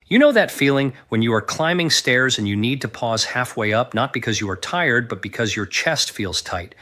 You know that feeling when you are climbing stairs and you need to pause halfway up, not because you are tired, but because your chest feels tight.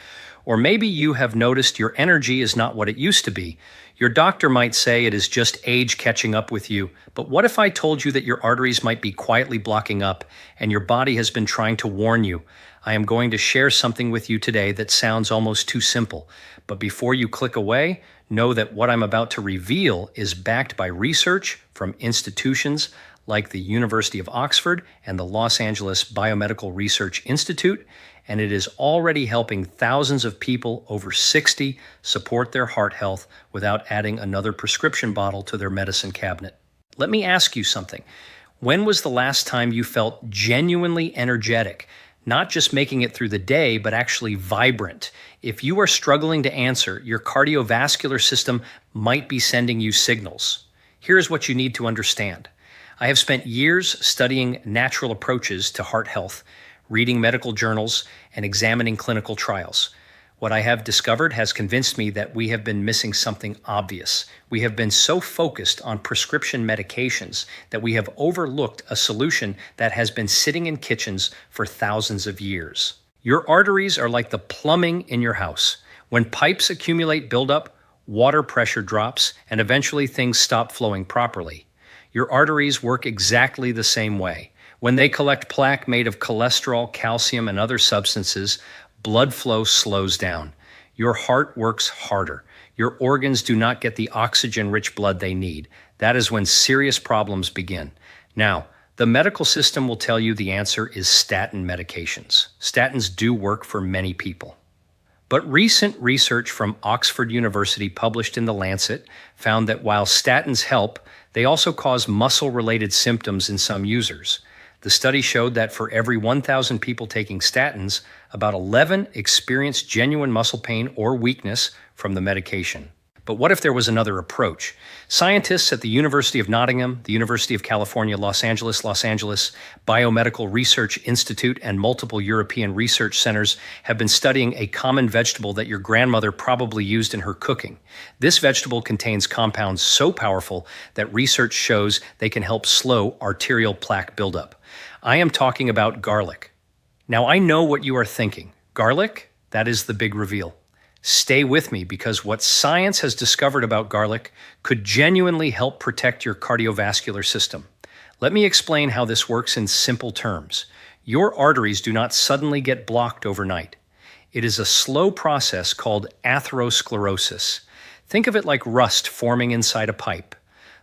Or maybe you have noticed your energy is not what it used to be. Your doctor might say it is just age catching up with you. But what if I told you that your arteries might be quietly blocking up and your body has been trying to warn you? I am going to share something with you today that sounds almost too simple. But before you click away, know that what I'm about to reveal is backed by research from institutions like the University of Oxford and the Los Angeles Biomedical Research Institute, and it is already helping thousands of people over 60 support their heart health without adding another prescription bottle to their medicine cabinet. Let me ask you something. When was the last time you felt genuinely energetic? Not just making it through the day, but actually vibrant. If you are struggling to answer, your cardiovascular system might be sending you signals. Here's what you need to understand. I have spent years studying natural approaches to heart health, reading medical journals, and examining clinical trials. What I have discovered has convinced me that we have been missing something obvious. We have been so focused on prescription medications that we have overlooked a solution that has been sitting in kitchens for thousands of years. Your arteries are like the plumbing in your house. When pipes accumulate buildup, water pressure drops, and eventually things stop flowing properly. Your arteries work exactly the same way. When they collect plaque made of cholesterol, calcium, and other substances, blood flow slows down. Your heart works harder. Your organs do not get the oxygen-rich blood they need. That is when serious problems begin. Now, the medical system will tell you the answer is statin medications. Statins do work for many people. But recent research from Oxford University published in The Lancet found that while statins help, they also cause muscle-related symptoms in some users. The study showed that for every 1,000 people taking statins, about 11 experienced genuine muscle pain or weakness from the medication. But what if there was another approach? Scientists at the University of Nottingham, the University of California, Los Angeles, Biomedical Research Institute, and multiple European research centers have been studying a common vegetable that your grandmother probably used in her cooking. This vegetable contains compounds so powerful that research shows they can help slow arterial plaque buildup. I am talking about garlic. Now I know what you are thinking. Garlic? That is the big reveal. Stay with me because what science has discovered about garlic could genuinely help protect your cardiovascular system. Let me explain how this works in simple terms. Your arteries do not suddenly get blocked overnight. It is a slow process called atherosclerosis. Think of it like rust forming inside a pipe.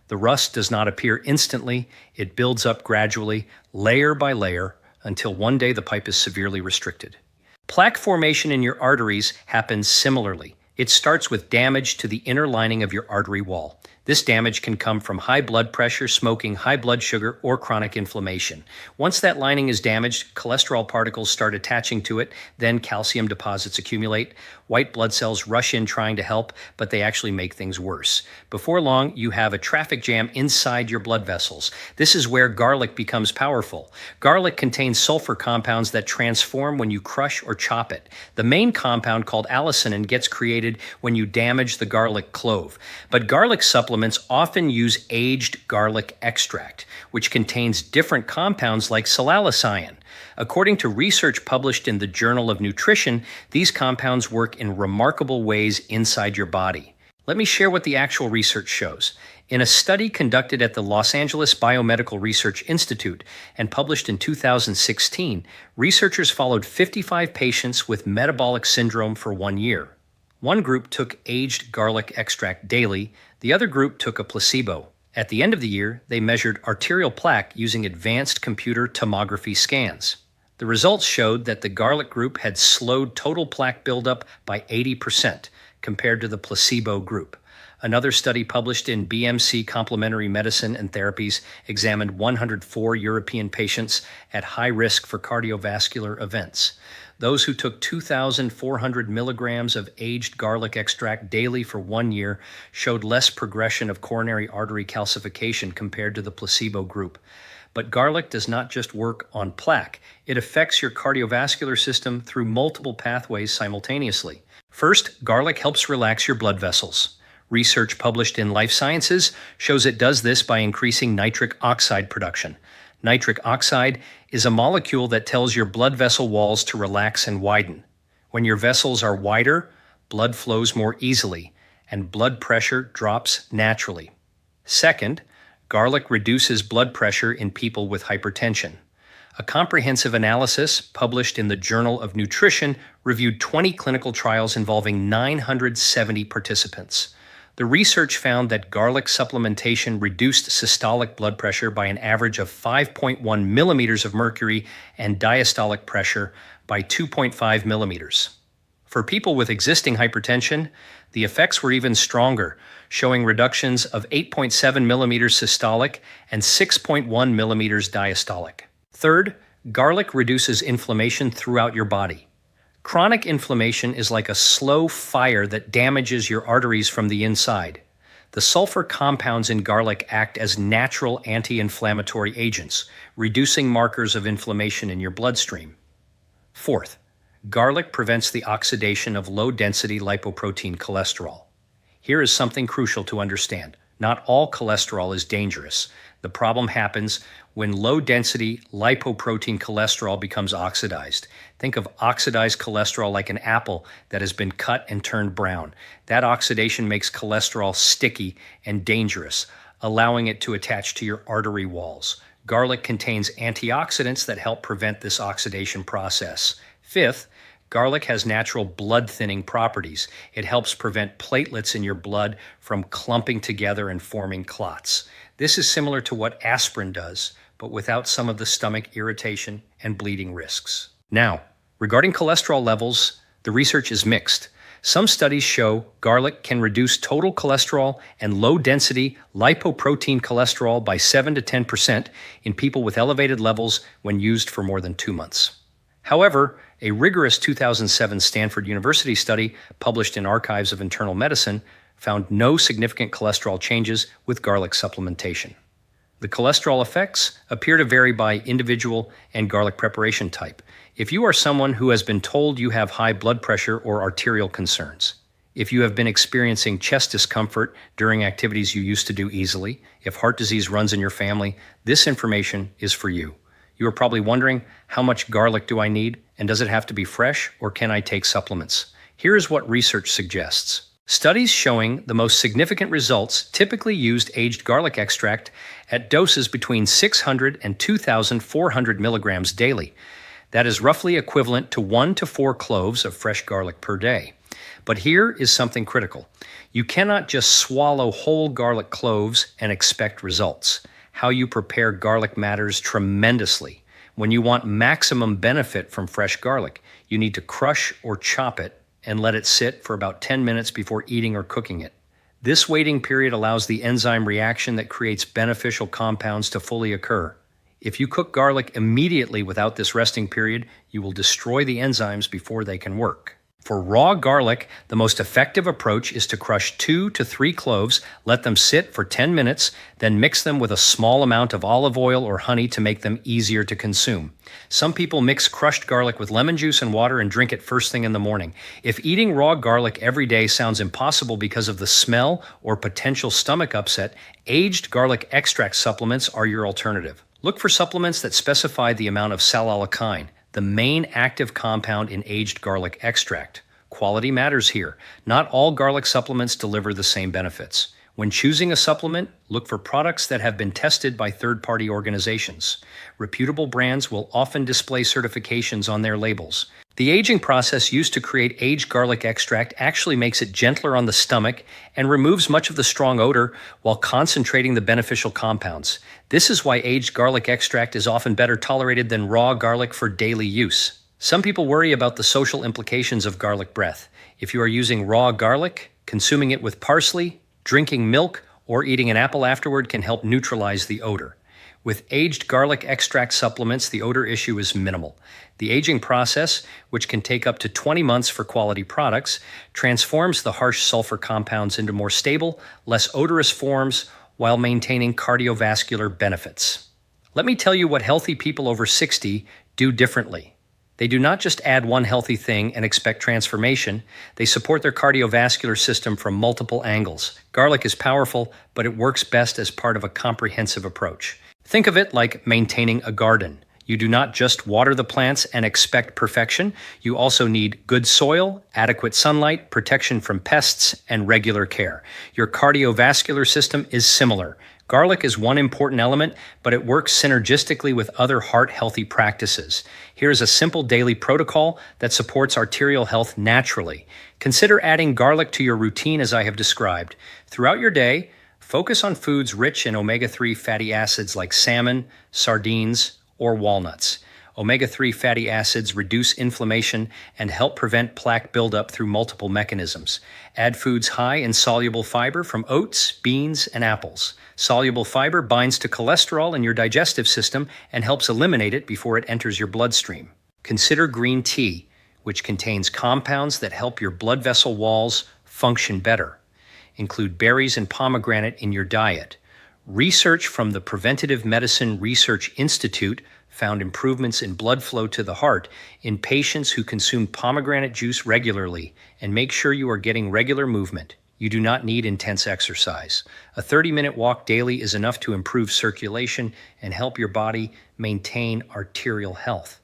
The rust does not appear instantly. It builds up gradually, layer by layer, until one day the pipe is severely restricted. Plaque formation in your arteries happens similarly. It starts with damage to the inner lining of your artery wall. This damage can come from high blood pressure, smoking, high blood sugar, or chronic inflammation. Once that lining is damaged, cholesterol particles start attaching to it, then calcium deposits accumulate. White blood cells rush in trying to help, but they actually make things worse. Before long, you have a traffic jam inside your blood vessels. This is where garlic becomes powerful. Garlic contains sulfur compounds that transform when you crush or chop it. The main compound, called allicin, gets created when you damage the garlic clove. But garlic supplements often use aged garlic extract, which contains different compounds like silalicine. According to research published in the Journal of Nutrition, these compounds work in remarkable ways inside your body. Let me share what the actual research shows. In a study conducted at the Los Angeles Biomedical Research Institute and published in 2016, researchers followed 55 patients with metabolic syndrome for 1 year. One group took aged garlic extract daily, the other group took a placebo. At the end of the year, they measured arterial plaque using advanced computer tomography scans. The results showed that the garlic group had slowed total plaque buildup by 80% compared to the placebo group. Another study published in BMC Complementary Medicine and Therapies examined 104 European patients at high risk for cardiovascular events. Those who took 2,400 milligrams of aged garlic extract daily for 1 year showed less progression of coronary artery calcification compared to the placebo group. But garlic does not just work on plaque. It affects your cardiovascular system through multiple pathways simultaneously. First, garlic helps relax your blood vessels. Research published in Life Sciences shows it does this by increasing nitric oxide production. Nitric oxide is a molecule that tells your blood vessel walls to relax and widen. When your vessels are wider, blood flows more easily, and blood pressure drops naturally. Second, garlic reduces blood pressure in people with hypertension. A comprehensive analysis published in the Journal of Nutrition reviewed 20 clinical trials involving 970 participants. The research found that garlic supplementation reduced systolic blood pressure by an average of 5.1 millimeters of mercury and diastolic pressure by 2.5 millimeters. For people with existing hypertension, the effects were even stronger, showing reductions of 8.7 millimeters systolic and 6.1 millimeters diastolic. Third, garlic reduces inflammation throughout your body. Chronic inflammation is like a slow fire that damages your arteries from the inside. The sulfur compounds in garlic act as natural anti-inflammatory agents, reducing markers of inflammation in your bloodstream. Fourth, garlic prevents the oxidation of low-density lipoprotein cholesterol. Here is something crucial to understand. Not all cholesterol is dangerous. The problem happens when low-density lipoprotein cholesterol becomes oxidized. Think of oxidized cholesterol like an apple that has been cut and turned brown. That oxidation makes cholesterol sticky and dangerous, allowing it to attach to your artery walls. Garlic contains antioxidants that help prevent this oxidation process. Fifth, garlic has natural blood-thinning properties. It helps prevent platelets in your blood from clumping together and forming clots. This is similar to what aspirin does, but without some of the stomach irritation and bleeding risks. Now, regarding cholesterol levels, the research is mixed. Some studies show garlic can reduce total cholesterol and low-density lipoprotein cholesterol by 7 to 10% in people with elevated levels when used for more than 2 months. However, a rigorous 2007 Stanford University study published in Archives of Internal Medicine found no significant cholesterol changes with garlic supplementation. The cholesterol effects appear to vary by individual and garlic preparation type. If you are someone who has been told you have high blood pressure or arterial concerns, if you have been experiencing chest discomfort during activities you used to do easily, if heart disease runs in your family, this information is for you. You are probably wondering, how much garlic do I need, and does it have to be fresh, or can I take supplements? Here is what research suggests. Studies showing the most significant results typically used aged garlic extract at doses between 600 and 2,400 milligrams daily. That is roughly equivalent to 1 to 4 cloves of fresh garlic per day. But here is something critical. You cannot just swallow whole garlic cloves and expect results. How you prepare garlic matters tremendously. When you want maximum benefit from fresh garlic, you need to crush or chop it and let it sit for about 10 minutes before eating or cooking it. This waiting period allows the enzyme reaction that creates beneficial compounds to fully occur. If you cook garlic immediately without this resting period, you will destroy the enzymes before they can work. For raw garlic, the most effective approach is to crush 2 to 3 cloves, let them sit for 10 minutes, then mix them with a small amount of olive oil or honey to make them easier to consume. Some people mix crushed garlic with lemon juice and water and drink it first thing in the morning. If eating raw garlic every day sounds impossible because of the smell or potential stomach upset, aged garlic extract supplements are your alternative. Look for supplements that specify the amount of salalokyne, the main active compound in aged garlic extract. Quality matters here. Not all garlic supplements deliver the same benefits. When choosing a supplement, look for products that have been tested by third-party organizations. Reputable brands will often display certifications on their labels. The aging process used to create aged garlic extract actually makes it gentler on the stomach and removes much of the strong odor while concentrating the beneficial compounds. This is why aged garlic extract is often better tolerated than raw garlic for daily use. Some people worry about the social implications of garlic breath. If you are using raw garlic, consuming it with parsley, drinking milk, or eating an apple afterward can help neutralize the odor. With aged garlic extract supplements, the odor issue is minimal. The aging process, which can take up to 20 months for quality products, transforms the harsh sulfur compounds into more stable, less odorous forms while maintaining cardiovascular benefits. Let me tell you what healthy people over 60 do differently. They do not just add one healthy thing and expect transformation, they support their cardiovascular system from multiple angles. Garlic is powerful, but it works best as part of a comprehensive approach. Think of it like maintaining a garden. You do not just water the plants and expect perfection. You also need good soil, adequate sunlight, protection from pests, and regular care. Your cardiovascular system is similar. Garlic is one important element, but it works synergistically with other heart-healthy practices. Here is a simple daily protocol that supports arterial health naturally. Consider adding garlic to your routine as I have described. Throughout your day, focus on foods rich in omega-3 fatty acids like salmon, sardines, or walnuts. Omega-3 fatty acids reduce inflammation and help prevent plaque buildup through multiple mechanisms. Add foods high in soluble fiber from oats, beans, and apples. Soluble fiber binds to cholesterol in your digestive system and helps eliminate it before it enters your bloodstream. Consider green tea, which contains compounds that help your blood vessel walls function better. Include berries and pomegranate in your diet. Research from the Preventative Medicine Research Institute found improvements in blood flow to the heart in patients who consume pomegranate juice regularly, and make sure you are getting regular movement. You do not need intense exercise. A 30-minute walk daily is enough to improve circulation and help your body maintain arterial health.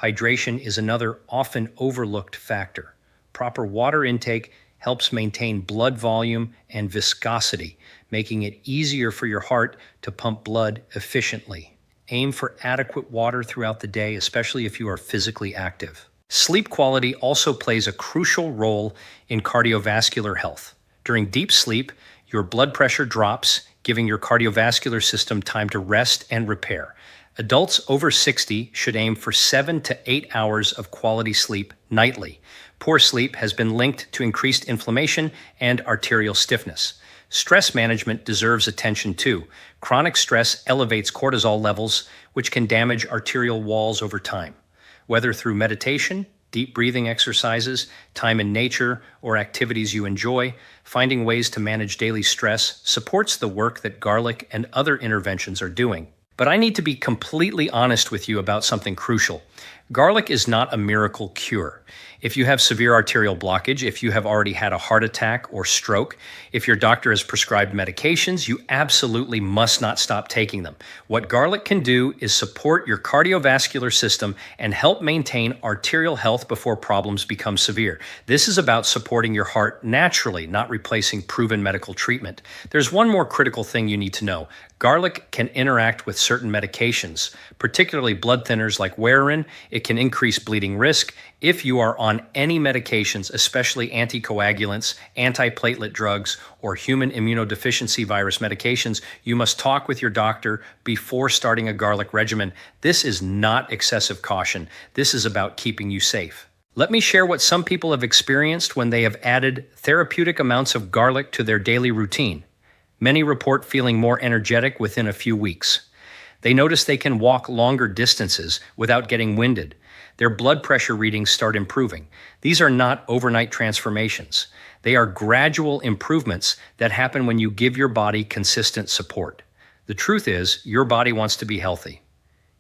Hydration is another often overlooked factor. Proper water intake helps maintain blood volume and viscosity, making it easier for your heart to pump blood efficiently. Aim for adequate water throughout the day, especially if you are physically active. Sleep quality also plays a crucial role in cardiovascular health. During deep sleep, your blood pressure drops, giving your cardiovascular system time to rest and repair. Adults over 60 should aim for 7 to 8 hours of quality sleep nightly. Poor sleep has been linked to increased inflammation and arterial stiffness. Stress management deserves attention too. Chronic stress elevates cortisol levels, which can damage arterial walls over time. Whether through meditation, deep breathing exercises, time in nature, or activities you enjoy, finding ways to manage daily stress supports the work that garlic and other interventions are doing. But I need to be completely honest with you about something crucial. Garlic is not a miracle cure. If you have severe arterial blockage, if you have already had a heart attack or stroke, if your doctor has prescribed medications, you absolutely must not stop taking them. What garlic can do is support your cardiovascular system and help maintain arterial health before problems become severe. This is about supporting your heart naturally, not replacing proven medical treatment. There's one more critical thing you need to know. Garlic can interact with certain medications, particularly blood thinners like Warfarin. It can increase bleeding risk. If you are on any medications, especially anticoagulants, antiplatelet drugs, or human immunodeficiency virus medications, you must talk with your doctor before starting a garlic regimen. This is not excessive caution. This is about keeping you safe. Let me share what some people have experienced when they have added therapeutic amounts of garlic to their daily routine. Many report feeling more energetic within a few weeks. They notice they can walk longer distances without getting winded. Their blood pressure readings start improving. These are not overnight transformations. They are gradual improvements that happen when you give your body consistent support. The truth is, your body wants to be healthy.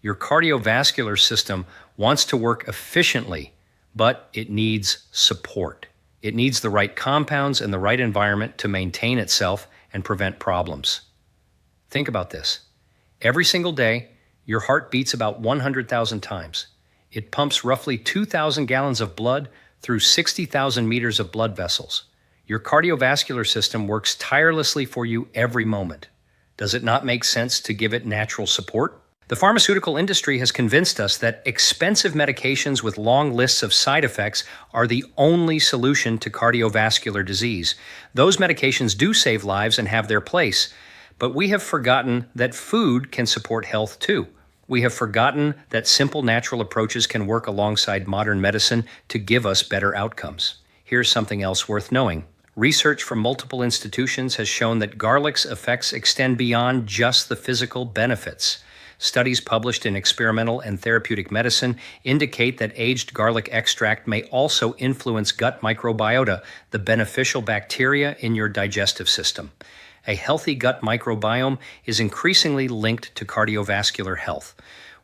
Your cardiovascular system wants to work efficiently, but it needs support. It needs the right compounds and the right environment to maintain itself and prevent problems. Think about this. Every single day, your heart beats about 100,000 times. It pumps roughly 2,000 gallons of blood through 60,000 meters of blood vessels. Your cardiovascular system works tirelessly for you every moment. Does it not make sense to give it natural support? The pharmaceutical industry has convinced us that expensive medications with long lists of side effects are the only solution to cardiovascular disease. Those medications do save lives and have their place, but we have forgotten that food can support health too. We have forgotten that simple natural approaches can work alongside modern medicine to give us better outcomes. Here's something else worth knowing. Research from multiple institutions has shown that garlic's effects extend beyond just the physical benefits. Studies published in Experimental and Therapeutic Medicine indicate that aged garlic extract may also influence gut microbiota, the beneficial bacteria in your digestive system. A healthy gut microbiome is increasingly linked to cardiovascular health.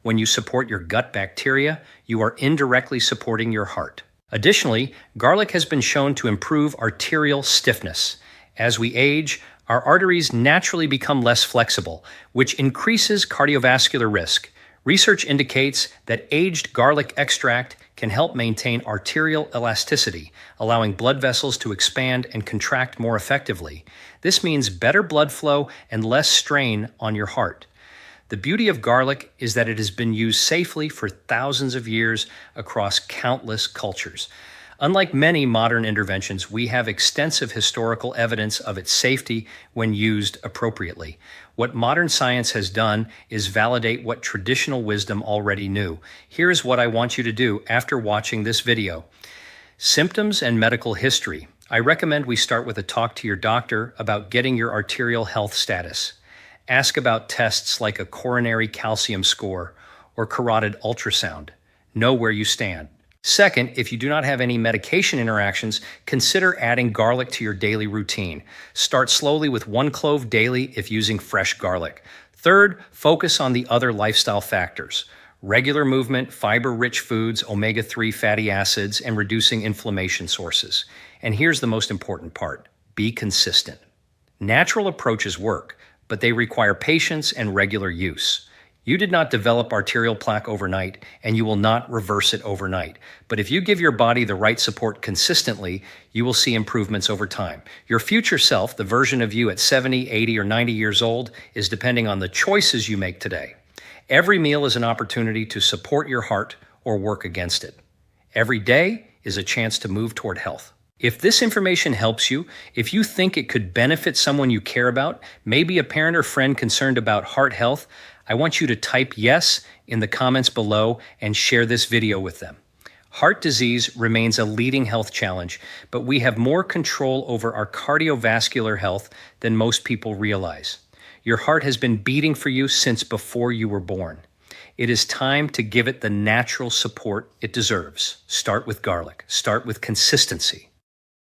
When you support your gut bacteria, you are indirectly supporting your heart. Additionally, garlic has been shown to improve arterial stiffness. As we age, our arteries naturally become less flexible, which increases cardiovascular risk. Research indicates that aged garlic extract can help maintain arterial elasticity, allowing blood vessels to expand and contract more effectively. This means better blood flow and less strain on your heart. The beauty of garlic is that it has been used safely for thousands of years across countless cultures. Unlike many modern interventions, we have extensive historical evidence of its safety when used appropriately. What modern science has done is validate what traditional wisdom already knew. Here's what I want you to do after watching this video. Symptoms and medical history. I recommend we start with a talk to your doctor about getting your arterial health status. Ask about tests like a coronary calcium score or carotid ultrasound. Know where you stand. Second, if you do not have any medication interactions, consider adding garlic to your daily routine. Start slowly with 1 clove daily if using fresh garlic. Third, focus on the other lifestyle factors: regular movement, fiber-rich foods, omega-3 fatty acids, and reducing inflammation sources. And here's the most important part: be consistent. Natural approaches work, but they require patience and regular use. You did not develop arterial plaque overnight, and you will not reverse it overnight. But if you give your body the right support consistently, you will see improvements over time. Your future self, the version of you at 70, 80, or 90 years old, is depending on the choices you make today. Every meal is an opportunity to support your heart or work against it. Every day is a chance to move toward health. If this information helps you, if you think it could benefit someone you care about, maybe a parent or friend concerned about heart health, I want you to type yes in the comments below and share this video with them. Heart disease remains a leading health challenge, but we have more control over our cardiovascular health than most people realize. Your heart has been beating for you since before you were born. It is time to give it the natural support it deserves. Start with garlic. Start with consistency.